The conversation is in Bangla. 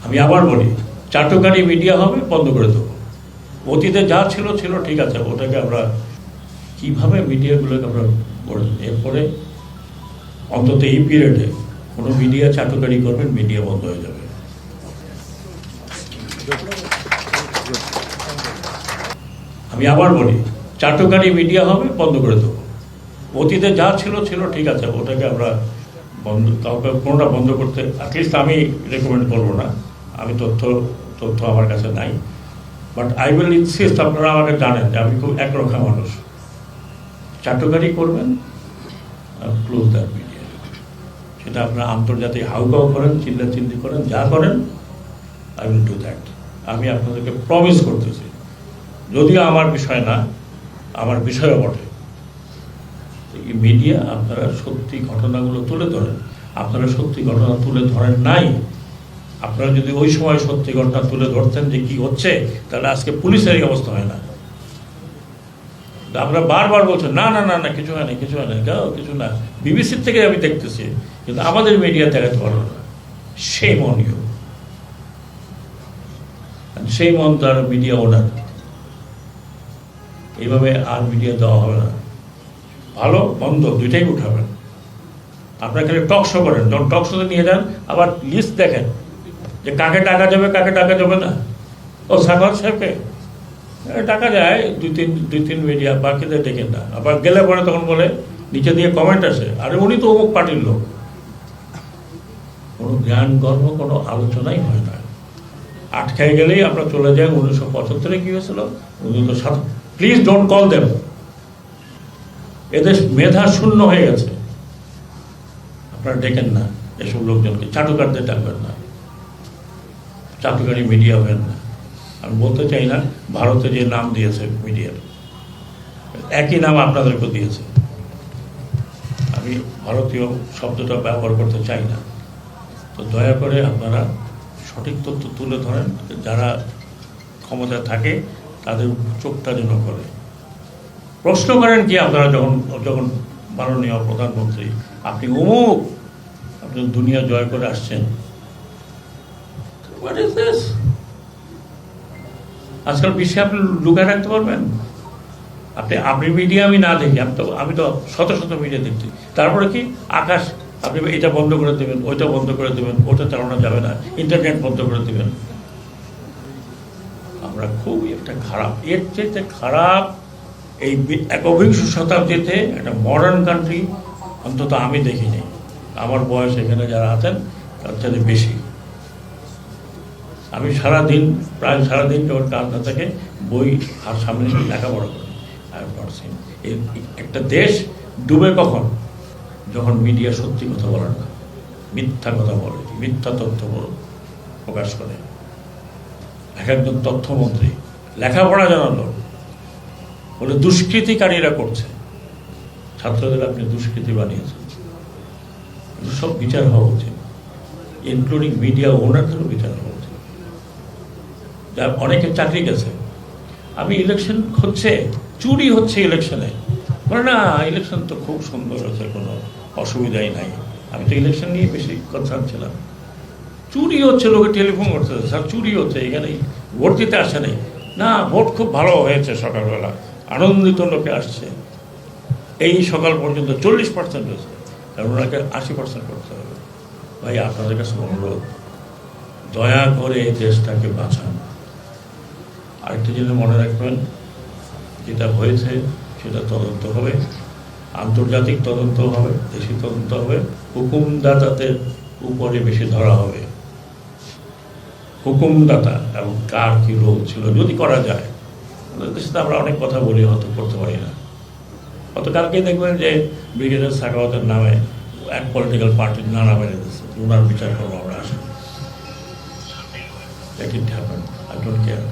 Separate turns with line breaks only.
আমি আবার বলি, চাটুকারি মিডিয়া হবে, বন্ধ করে দেবো। অতীতে যা ছিল ছিল, ঠিক আছে, ওটাকে আমরা কীভাবে মিডিয়াগুলোকে আমরা গড়ে, এরপরে অন্তত এই পিরিয়ডে কোনো মিডিয়া চাটুকারি করবেন, মিডিয়া বন্ধ হয়ে যাবে। আমি আবার বলি, চাটুকারি মিডিয়া হবে, বন্ধ করে দেবো। অতীতে যা ছিল ছিল, ঠিক আছে, ওটাকে আমরা বন্ধ, কাউকে কোনোটা বন্ধ করতে অ্যাটলিস্ট আমি রেকমেন্ড করবো না। আমি তথ্য আমার কাছে নাই, বাট আই উইল ইনসিস্ট, আপনারা আমাকে জানেন যে আমি খুব একরক্ষা মানুষ। চাটুকারি করবেন, ক্লোজ দ্যাট মিডিয়া। সেটা আপনারা আন্তর্জাতিক হাউকাউ করেন, চিল্লাচিল্লি করেন, যা করেন, আই উইল ডু দ্যাট। আমি আপনাদেরকে প্রমিস করতেছি, যদিও আমার বিষয় না, আমার বিষয়ও বটে, এই মিডিয়া আপনারা সত্যি ঘটনাগুলো তুলে ধরেন। আপনারা সত্যি ঘটনা তুলে ধরেন নাই। আপনারা যদি ওই সময় সত্যি ঘটনা তুলে ধরতেন যে কি হচ্ছে, তাহলে আজকে পুলিশের এই অবস্থা হয় না। আমরা বারবার বলছেন না না না না, কিছু হয় না, কিছু হয় না, কিছু না। বিবিসির থেকে আমি দেখতেছি, কিন্তু আমাদের মিডিয়া দেখাতে পারলো না। সেই মনীয়, সেই মন তার মিডিয়া ওনার। এইভাবে আর মিডিয়া দেওয়া হবে না। ভালো মন্দ দুইটাই উঠাবেন। আপনারা খালি টক শো করেন, যখন টক শোতে নিয়ে যান আবার লিস্ট দেখেন যে কাকে টাকা যাবে, কাকে টাকা যাবে না। ও সাগর সাহেবকে টাকা যায় দুই তিন মিডিয়া, বাকিদের দেখেন না। আবার গেলে পরে তখন বলে, নিচে দিয়ে কমেন্ট আসে, আরে উনি তো অমুক পার্টির লোক। কোনো জ্ঞান গর্ব, কোনো আলোচনাই হয় না। আটকায় গেলেই আমরা চলে যাই 1975-এ কি হয়েছিল, 1907। Please don't call them. এদেশ মেধা শূন্য হয়ে গেছে। আপনারা ডেকেন না এসব লোকজনকে, চাটুকারদের ডাকবেন না, চাটুকারি মিডিয়া হবেন না। আমি বলতে চাই না ভারতে যে নাম দিয়েছে মিডিয়ার, একই নাম আপনাদেরকেও দিয়েছে। আমি ভারতীয় শব্দটা ব্যবহার করতে চাই না। তো দয়া করে আপনারা সঠিক তথ্য তুলে ধরেন, যারা ক্ষমতা থাকে তাদের চোখটা যেন করে। প্রশ্ন করেন কি আপনারা যখন মাননীয় প্রধানমন্ত্রী, আপনি অমুক, আপনি দুনিয়া জয় করে আসছেন, হোয়াট ইজ দিস? আজকাল বিশ্বে আপনি লুকায় রাখতে পারবেন? আপনি মিডিয়া আমি না দেখি, আমি তো শত শত মিডিয়া দেখছি। তারপরে কি আকাশ, আপনি এটা বন্ধ করে দেবেন, ওইটা বন্ধ করে দেবেন, ওটা চালানো যাবে না, ইন্টারনেট বন্ধ করে দেবেন। আমরা খুবই একটা খারাপ, এর চেয়ে খারাপ এই একবিংশ শতাব্দীতে একটা মডার্ন কান্ট্রি অন্তত আমি দেখিনি। আমার বয়স এখানে যারা আছেন তার চেয়ে বেশি। আমি প্রায় সারাদিন যখন কাজ না থাকে, বই আর সামনে লেখাপড়া করি। একটা দেশ ডুবে কখন? যখন মিডিয়া সত্যি কথা বলে না, মিথ্যা কথা বলে, মিথ্যা তথ্য প্রকাশ করে। একজন তথ্যমন্ত্রী লেখাপড়া জানালো বলে দুষ্কৃতিকারীরা করছে, ছাত্রদের আপনি দুষ্কৃতি বানিয়েছেন। সব বিচার হওয়া উচিত, ইনক্লুডিং মিডিয়া ওনারদেরও বিচার হওয়া উচিত। যার অনেকের চাকরি গেছে। আমি ইলেকশন হচ্ছে, চুরি হচ্ছে ইলেকশনে, বলে না ইলেকশন তো খুব সুন্দর হচ্ছে, কোনো অসুবিধাই নাই। আমি তো ইলেকশন নিয়ে বেশি কনসার্ন ছিলাম। চুরি হচ্ছে, লোকে টেলিফোন করতে, স্যার চুরি হচ্ছে, এখানে ভোট দিতে আসে নাই। না, ভোট খুব ভালো হয়েছে, সকালবেলা আনন্দিত লোকে আসছে। এই সকাল পর্যন্ত 40% হয়েছে, কারণ ওনাকে 80% করতে হবে। ভাই আপনাদের কাছে অনুরোধ, দয়া করে এই দেশটাকে বাঁচান। আরেকটা জিনিস মনে রাখবেন, যেটা হয়েছে সেটা তদন্ত হবে, আন্তর্জাতিক তদন্ত হবে, দেশি তদন্ত হবে, হুকুমদাতাদের উপরে বেশি ধরা হবে। হুকুমদাতা এবং কার কি রোল ছিল যদি করা যায়। দেশে তো আমরা অনেক কথা বলি, হয়তো করতে পারি না। গতকালকেই দেখবেন যে ব্রিগেডিয়ার সাখাওয়াতের নামে এক পলিটিক্যাল পার্টির নানা মেরে দিচ্ছে, ওনার বিচার করবো আমরা আসি। That it happen, I don't care.